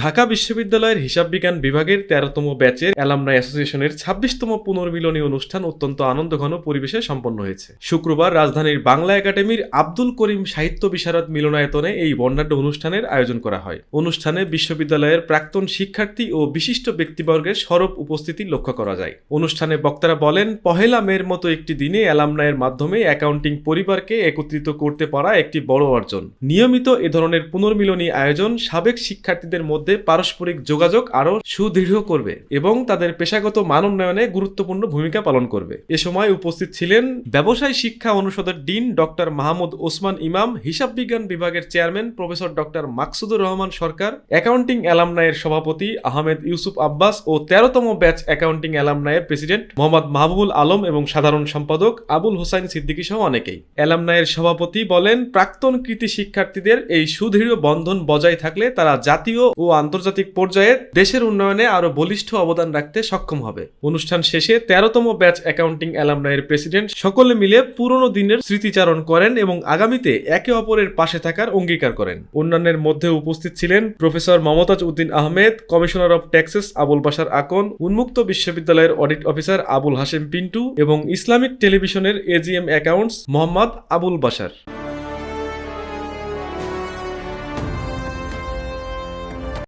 ঢাকা বিশ্ববিদ্যালয়ের হিসাব বিজ্ঞান বিভাগের ১৩তম ব্যাচের অ্যালামনাই অ্যাসোসিয়েশনের ২৬তম পুনর্মিলনী অনুষ্ঠান অত্যন্ত আনন্দঘন পরিবেশে সম্পন্ন হয়েছে। শুক্রবার রাজধানীর বাংলা একাডেমির আব্দুল করিম সাহিত্য বিশারদ মিলনায়তনে এই বর্ণাঢ্য অনুষ্ঠানের আয়োজন করা হয়। অনুষ্ঠানে বিশ্ববিদ্যালয়ের প্রাক্তন শিক্ষার্থী ও বিশিষ্ট ব্যক্তিবর্গের সরব উপস্থিতি লক্ষ্য করা যায়। অনুষ্ঠানে বক্তারা বলেন, পহেলা মের মতো একটি দিনে অ্যালামনাইয়ের মাধ্যমে অ্যাকাউন্টিং পরিবারকে একত্রিত করতে পারা একটি বড় অর্জন। নিয়মিত এ ধরনের পুনর্মিলনী আয়োজন সাবেক শিক্ষার্থীদের মধ্যে পারস্পরিক যোগাযোগ আরও সুদৃঢ় করবে এবং তাদের পেশাগত মান উন্নয়নে গুরুত্বপূর্ণ ভূমিকা পালন করবে। এ সময় উপস্থিত ছিলেন ব্যবসায় শিক্ষা অনুষদের ডিন ডক্টর মাহমুদ ওসমান ইমাম, হিসাব বিজ্ঞান বিভাগের chairman professor doctor Maksudur Rahman Sarkar, accounting অ্যালামনাইয়ের সভাপতি আহমেদ ইউসুফ আব্বাস ও ১৩তম ব্যাচ অ্যাকাউন্টিং অ্যালামনাইয়ের প্রেসিডেন্ট মোহাম্মদ মাহবুবুল আলম এবং সাধারণ সম্পাদক আবুল হোসাইন সিদ্দিকী সহ অনেকেই। অ্যালামনাইয়ের সভাপতি বলেন, প্রাক্তন কৃতি শিক্ষার্থীদের এই সুদৃঢ় বন্ধন বজায় থাকলে তারা জাতীয় ও আন্তর্জাতিক পর্যায়ে দেশের উন্নয়নে আরো বলিষ্ঠ অবদান রাখতে সক্ষম হবে। অনুষ্ঠান শেষে ১৩তম ব্যাচ অ্যাকাউন্টিং অ্যালামনাইয়ের প্রেসিডেন্ট সকলে মিলে পুরনো দিনের স্মৃতিচারণ করেন এবং আগামীতে একে অপরের পাশে থাকার অঙ্গীকার করেন। অন্যান্যের মধ্যে উপস্থিত ছিলেন professor Momtaz Uddin Ahmed, commissioner of taxes Abul Bashar Akon, উন্মুক্ত বিশ্ববিদ্যালয়ের অডিট অফিসার আবুল হাশেম পিন্টু এবং ইসলামিক টেলিভিশনের এজিএম অ্যাকাউন্টস মোহাম্মদ আবুল বাশার।